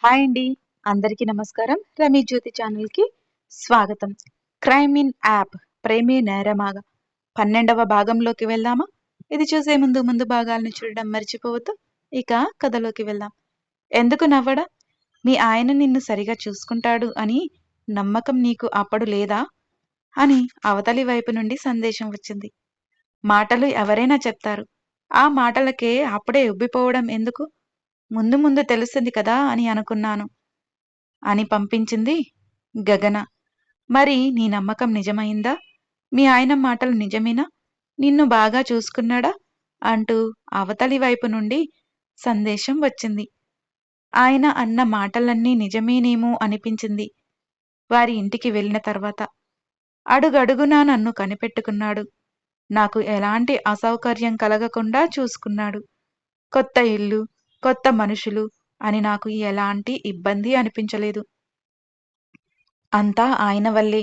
Hi అండి. అందరికీ నమస్కారం. రమేష్ జ్యోతి ఛానల్‌కి స్వాగతం. క్రైమ్ ఇన్ యాప్ ప్రేమే నేరమాగా 12వ భాగంలోకి వెళ్దామా? ఇది చూసే ముందు భాగాలను చూడడం మర్చిపోవద్దు. ఇక కథలోకి వెళ్దాం. ఎందుకు నవ్వడం? మీ ఆయన నిన్ను సరిగా చూసుకుంటాడు అని నమ్మకం నీకు అప్పుడు లేదా? అని అవతలి వైపు నుండి సందేశం వచ్చింది. మాటలు ఎవరైనా చెప్తారు. ఆ మాటలకే అప్పుడే ఉబ్బిపోవడం ఎందుకు? ముందు ముందు తెలుస్తుంది కదా అని అనుకున్నాను అని పంపించింది గగన. మరి నీ నమ్మకం నిజమైందా? మీ ఆయన మాటలు నిజమేనా? నిన్ను బాగా చూసుకున్నాడా? అంటూ అవతలి వైపు నుండి సందేశం వచ్చింది. ఆయన అన్న మాటలన్నీ నిజమేనేమో అనిపించింది వారి ఇంటికి వెళ్ళిన తర్వాత. అడుగడుగునా నన్ను కనిపెట్టుకున్నాడు. నాకు ఎలాంటి అసౌకర్యం కలగకుండా చూసుకున్నాడు. కొత్త ఇల్లు, కొత్త మనుషులు అని నాకు ఎలాంటి ఇబ్బంది అనిపించలేదు. అంతా ఆయన వల్లే.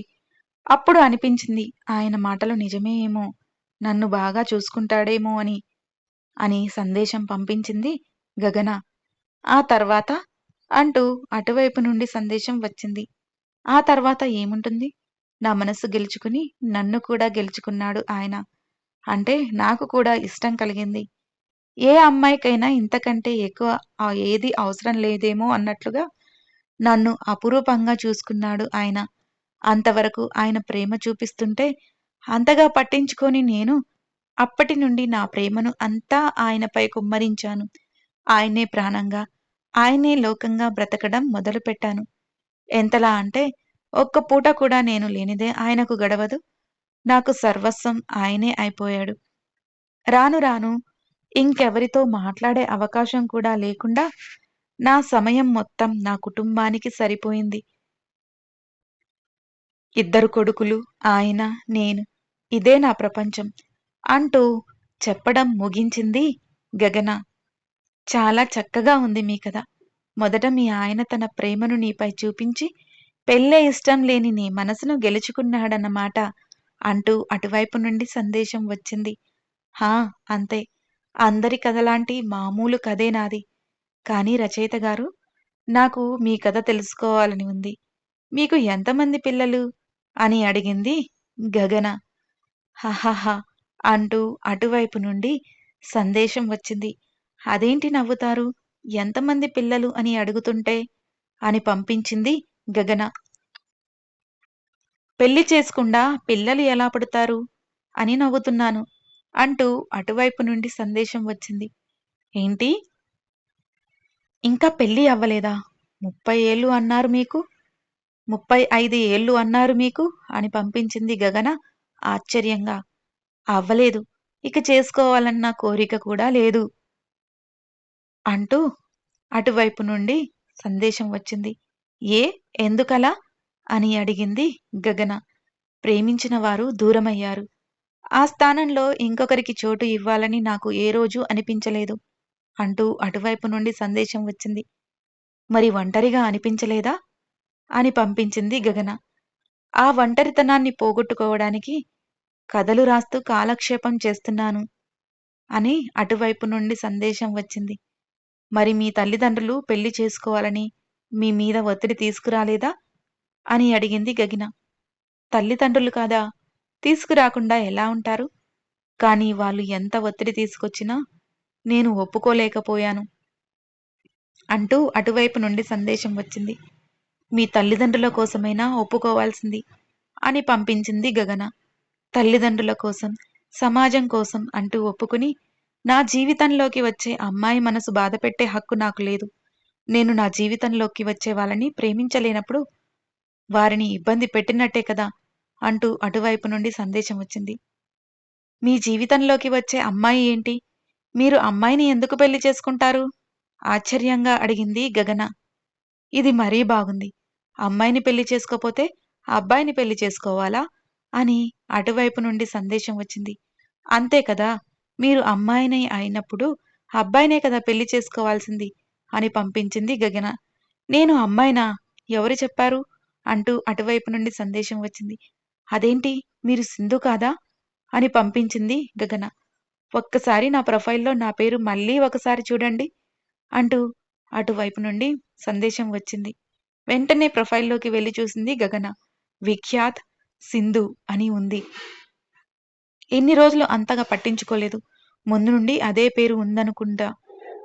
అప్పుడు అనిపించింది ఆయన మాటలు నిజమే ఏమో, నన్ను బాగా చూసుకుంటాడేమో అని సందేశం పంపించింది గగన. ఆ తర్వాత అంటూ అటువైపు నుండి సందేశం వచ్చింది. ఆ తర్వాత ఏముంటుంది? నా మనస్సు గెలుచుకుని నన్ను కూడా గెలుచుకున్నాడు ఆయన. అంటే నాకు కూడా ఇష్టం కలిగింది. ఏ అమ్మాయికైనా ఇంతకంటే ఎక్కువ ఏది అవసరం లేదేమో అన్నట్లుగా నన్ను అపురూపంగా చూసుకున్నాడు ఆయన. అంతవరకు ఆయన ప్రేమ చూపిస్తుంటే అంతగా పట్టించుకోని నేను అప్పటి నుండి నా ప్రేమను అంతా ఆయనపై కుమ్మరించాను. ఆయనే ప్రాణంగా, ఆయనే లోకంగా బ్రతకడం మొదలుపెట్టాను. ఎంతలా అంటే ఒక్క పూట కూడా నేను లేనిదే ఆయనకు గడవదు. నాకు సర్వస్వం ఆయనే అయిపోయాడు. రాను రాను ఇంకెవరితో మాట్లాడే అవకాశం కూడా లేకుండా నా సమయం మొత్తం నా కుటుంబానికి సరిపోయింది. ఇద్దరు కొడుకులు, ఆయన, నేను. ఇదే నా ప్రపంచం అంటూ చెప్పడం ముగించింది గగన. చాలా చక్కగా ఉంది మీ కథ. మొదట మీ ఆయన తన ప్రేమను నీపై చూపించి పెళ్ళే ఇష్టం లేని నీ మనసును గెలుచుకున్నాడన్నమాట అంటూ అటువైపు నుండి సందేశం వచ్చింది. హా! అంతే. అందరి కథలాంటి మామూలు కథే నాది. కానీ రచయిత గారు, నాకు మీ కథ తెలుసుకోవాలని ఉంది. మీకు ఎంతమంది పిల్లలు? అని అడిగింది గగన. హహహ! అంటూ అటువైపు నుండి సందేశం వచ్చింది. అదేంటి నవ్వుతారు? ఎంతమంది పిల్లలు అని అడుగుతుంటే? అని పంపించింది గగన. పెళ్లి చేసుకుండా పిల్లలు ఎలా పుడతారు? అని నవ్వుతున్నాను అంటూ అటువైపు నుండి సందేశం వచ్చింది. ఏంటి? ఇంకా పెళ్లి అవ్వలేదా? 30 ఏళ్ళు అన్నారు మీకు? 35 ఏళ్ళు అన్నారు మీకు? అని పంపించింది గగన ఆశ్చర్యంగా. అవ్వలేదు. ఇక చేసుకోవాలన్న కోరిక కూడా లేదు. అంటూ అటువైపు నుండి సందేశం వచ్చింది. ఏ? ఎందుకలా? అని అడిగింది గగన. ప్రేమించిన వారు దూరమయ్యారు. ఆ స్థానంలో ఇంకొకరికి చోటు ఇవ్వాలని నాకు ఏ రోజు అనిపించలేదు. అంటూ అటువైపు నుండి సందేశం వచ్చింది. మరి ఒంటరిగా అనిపించలేదా? అని పంపించింది గగన. ఆ ఒంటరితనాన్ని పోగొట్టుకోవడానికి కథలు రాస్తూ కాలక్షేపం చేస్తున్నాను అని అటువైపు నుండి సందేశం వచ్చింది. మరి మీ తల్లిదండ్రులు పెళ్లి చేసుకోవాలని మీ మీద ఒత్తిడి తీసుకురాలేదా? అని అడిగింది గగిన. తల్లిదండ్రులు కాదా? తీసుకురాకుండా ఎలా ఉంటారు? కానీ వాళ్ళు ఎంత ఒత్తిడి తీసుకొచ్చినా నేను ఒప్పుకోలేకపోయాను అంటూ అటువైపు నుండి సందేశం వచ్చింది. మీ తల్లిదండ్రుల కోసమైనా ఒప్పుకోవాల్సింది అని పంపించింది గగన. తల్లిదండ్రుల కోసం, సమాజం కోసం అంటూ ఒప్పుకుని నా జీవితంలోకి వచ్చే అమ్మాయి మనసు బాధపెట్టే హక్కు నాకు లేదు. నేను నా జీవితంలోకి వచ్చే వాళ్ళని ప్రేమించలేనప్పుడు వారిని ఇబ్బంది పెట్టినట్టే కదా అంటూ అటువైపు నుండి సందేశం వచ్చింది. మీ జీవితంలోకి వచ్చే అమ్మాయి ఏంటి? మీరు అమ్మాయిని ఎందుకు పెళ్లి చేసుకుంటారు? ఆశ్చర్యంగా అడిగింది గగన. ఇది మరీ బాగుంది. అమ్మాయిని పెళ్లి చేసుకోపోతే అబ్బాయిని పెళ్లి చేసుకోవాలా? అని అటువైపు నుండి సందేశం వచ్చింది. అంతే కదా! మీరు అమ్మాయిని అయినప్పుడు అబ్బాయినే కదా పెళ్లి చేసుకోవాల్సింది అని పంపించింది గగన. నేను అమ్మాయినా? ఎవరు చెప్పారు? అంటూ అటువైపు నుండి సందేశం వచ్చింది. అదేంటి? మీరు సింధు కాదా? అని పంపించింది గగన. ఒక్కసారి నా ప్రొఫైల్‌లో నా పేరు మళ్ళీ ఒకసారి చూడండి అంటూ అటువైపు నుండి సందేశం వచ్చింది. వెంటనే ప్రొఫైల్‌లోకి వెళ్లి చూసింది గగన. విఖ్యాత్ సింధు అని ఉంది. ఇన్ని రోజులు అంతగా పట్టించుకోలేదు. ముందు నుండి అదే పేరు ఉందనుకుంటా.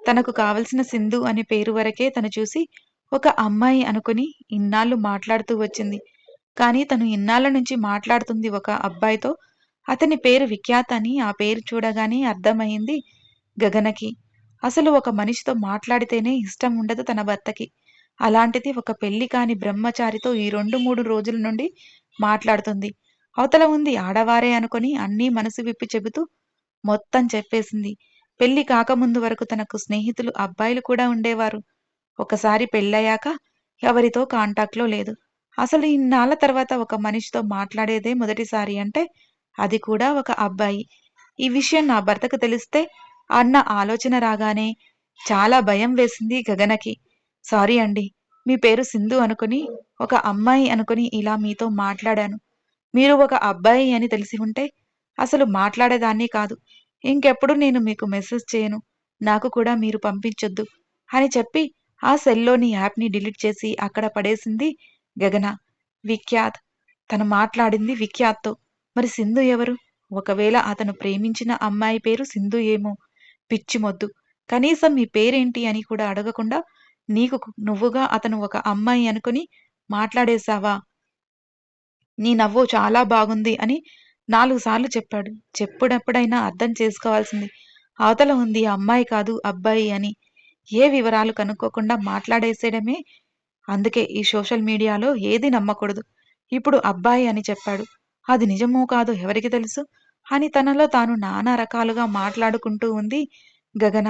తనకు కావలసిన సింధు అనే పేరు వరకే తను చూసి ఒక అమ్మాయి అనుకుని ఇన్నాళ్ళు మాట్లాడుతూ వచ్చింది. కానీ తను ఇన్నాళ్ళ నుంచి మాట్లాడుతుంది ఒక అబ్బాయితో. అతని పేరు విఖ్యాత్ అని ఆ పేరు చూడగానే అర్థమయింది గగనకి. అసలు ఒక మనిషితో మాట్లాడితేనే ఇష్టం ఉండదు తన భర్తకి. అలాంటిది ఒక పెళ్లి కాని బ్రహ్మచారితో ఈ 2, 3 రోజుల నుండి మాట్లాడుతుంది. అవతల ఉంది ఆడవారే అనుకుని అన్నీ మనసు విప్పి చెబుతూ మొత్తం చెప్పేసింది. పెళ్లి కాకముందు వరకు తనకు స్నేహితులు అబ్బాయిలు కూడా ఉండేవారు. ఒకసారి పెళ్ళయ్యాక ఎవరితో కాంటాక్ట్‌లో లేదు. అసలు ఇన్నాళ్ల తర్వాత ఒక మనిషితో మాట్లాడేదే మొదటిసారి అంటే అది కూడా ఒక అబ్బాయి. ఈ విషయం నా భర్తకు తెలిస్తే అన్న ఆలోచన రాగానే చాలా భయం వేసింది గగనకి. సారీ అండి. మీ పేరు సింధు అనుకుని, ఒక అమ్మాయి అనుకుని ఇలా మీతో మాట్లాడాను. మీరు ఒక అబ్బాయి అని తెలిసి ఉంటే అసలు మాట్లాడేదాన్ని కాదు. ఇంకెప్పుడు నేను మీకు మెసేజ్ చేయను. నాకు కూడా మీరు పంపించొద్దు అని చెప్పి ఆ సెల్‌లోని యాప్‌ని డిలీట్ చేసి అక్కడ పడేసింది గగన. విఖ్యాత్. తను మాట్లాడింది విఖ్యాత్‌తో. మరి సింధు ఎవరు? ఒకవేళ అతను ప్రేమించిన అమ్మాయి పేరు సింధు ఏమో! పిచ్చి మొద్దు. కనీసం మీ పేరేంటి అని కూడా అడగకుండా నువ్వుగా అతను ఒక అమ్మాయి అనుకుని మాట్లాడేశావా? నీ నవ్వు చాలా బాగుంది అని 4 సార్లు చెప్పాడు. చెప్పుడప్పుడైనా అర్థం చేసుకోవాల్సింది. అవతల ఉంది అమ్మాయి కాదు అబ్బాయి అని. ఏ వివరాలు కనుక్కోకుండా మాట్లాడేసేయడమే. అందుకే ఈ సోషల్ మీడియాలో ఏది నమ్మకూడదు. ఇప్పుడు అబ్బాయి అని చెప్పాడు. అది నిజమో కాదో ఎవరికి తెలుసు? అని తనలో తాను నానా రకాలుగా మాట్లాడుకుంటూ ఉంది గగన.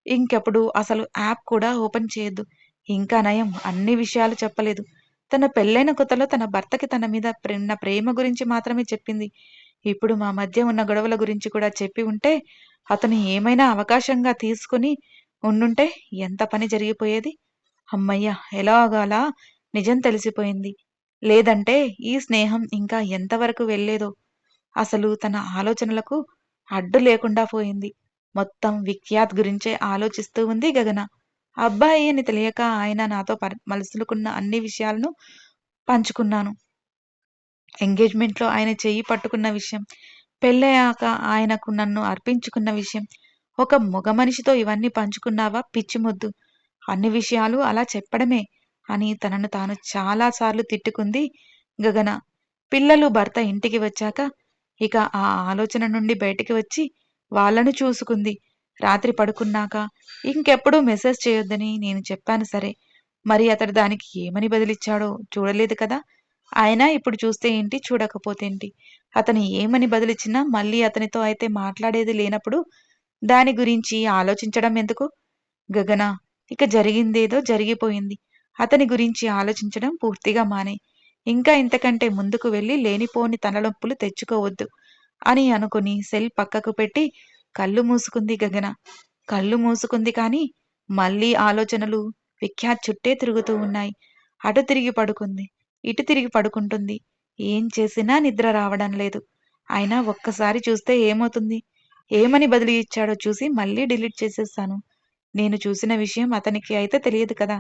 ఇంకెప్పుడు అసలు యాప్ కూడా ఓపెన్ చేయొద్దు. ఇంకా నయం అన్ని విషయాలు చెప్పలేదు. తన పెళ్ళైన కొత్తలో తన భర్తకి తన మీద ఉన్న ప్రేమ గురించి మాత్రమే చెప్పింది. ఇప్పుడు మా మధ్య ఉన్న గొడవల గురించి కూడా చెప్పి ఉంటే, అతను ఏమైనా అవకాశంగా తీసుకుని ఉండుంటే ఎంత పని జరిగిపోయేది. హమ్మయ్య! ఎలాగోలా నిజం తెలిసిపోయింది. లేదంటే ఈ స్నేహం ఇంకా ఎంతవరకు వెళ్ళేదో. అసలు తన ఆలోచనలకు అడ్డు లేకుండా పోయింది. మొత్తం విఖ్యాత్ గురించే ఆలోచిస్తూ ఉంది గగన. అబ్బాయి అని తెలియక ఆయన నాతో మలుసులుకున్న అన్ని విషయాలను పంచుకున్నాను. ఎంగేజ్‌మెంట్‌లో ఆయన చెయ్యి పట్టుకున్న విషయం, పెళ్ళయ్యాక ఆయనకు నన్ను అర్పించుకున్న విషయం. ఒక మగ మనిషితో ఇవన్నీ పంచుకున్నావా పిచ్చి మొద్దు. అన్ని విషయాలు అలా చెప్పడమే అని తనను తాను చాలా సార్లు తిట్టుకుంది గగన. పిల్లలు, భర్త ఇంటికి వచ్చాక ఇక ఆ ఆలోచన నుండి బయటికి వచ్చి వాళ్ళను చూసుకుంది. రాత్రి పడుకున్నాక ఇంకెప్పుడూ మెసేజ్ చేయొద్దని నేను చెప్పాను సరే. మరి అతడు దానికి ఏమని బదులిచ్చాడో చూడలేదు కదా! అయినా ఇప్పుడు చూస్తే ఏంటి, చూడకపోతేంటి? అతను ఏమని బదులిచ్చినా మళ్ళీ అతనితో అయితే మాట్లాడేది లేనప్పుడు దాని గురించి ఆలోచించడం ఎందుకు? గగన, ఇక జరిగిందేదో జరిగిపోయింది. అతని గురించి ఆలోచించడం పూర్తిగా మానేయ్. ఇంకా ఇంతకంటే ముందుకు వెళ్లి లేనిపోని తలనొప్పులు తెచ్చుకోవద్దు అని అనుకుని సెల్ పక్కకు పెట్టి కళ్ళు మూసుకుంది గగన. కళ్ళు మూసుకుంది కానీ మళ్ళీ ఆలోచనలు విఖ్యాత్ చుట్టే తిరుగుతూ ఉన్నాయి. అటు తిరిగి పడుకుంది. ఇటు తిరిగి పడుకుంటుంది. ఏం చేసినా నిద్ర రావడం లేదు. అయినా ఒక్కసారి చూస్తే ఏమవుతుంది? ఏమని బదులు ఇచ్చాడో చూసి మళ్ళీ డిలీట్ చేసేసాను. నేను చూసిన విషయం అతనికి అయితే తెలియదు కదా!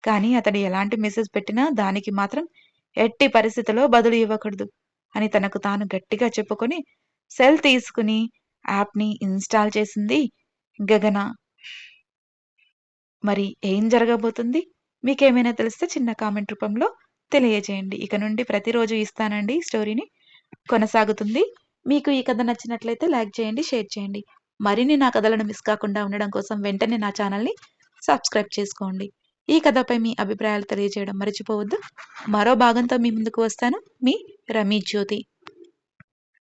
కానీ అతడు ఎలాంటి మెసేజ్ పెట్టినా దానికి మాత్రం ఎట్టి పరిస్థితిలో బదులు ఇవ్వకూడదు అని తనకు తాను గట్టిగా చెప్పుకొని సెల్ తీసుకుని యాప్‌ని ఇన్‌స్టాల్ చేసింది గగన. మరి ఏం జరగబోతుంది? మీకేమైనా తెలిస్తే చిన్న కామెంట్ రూపంలో తెలియజేయండి. ఇక నుండి ప్రతిరోజు ఇస్తానండి స్టోరీని. కొనసాగుతుంది. మీకు ఈ కథ నచ్చినట్లయితే లైక్ చేయండి, షేర్ చేయండి. మరిన్ని నా కథలను మిస్ కాకుండా ఉండడం కోసం వెంటనే నా ఛానల్‌ని సబ్స్క్రైబ్ చేసుకోండి. ఈ కథపై మీ అభిప్రాయాలు తెలియజేయడం మర్చిపోవద్దు. మరో భాగంతో మీ ముందుకు వస్తాను. మీ రమి జ్యోతి.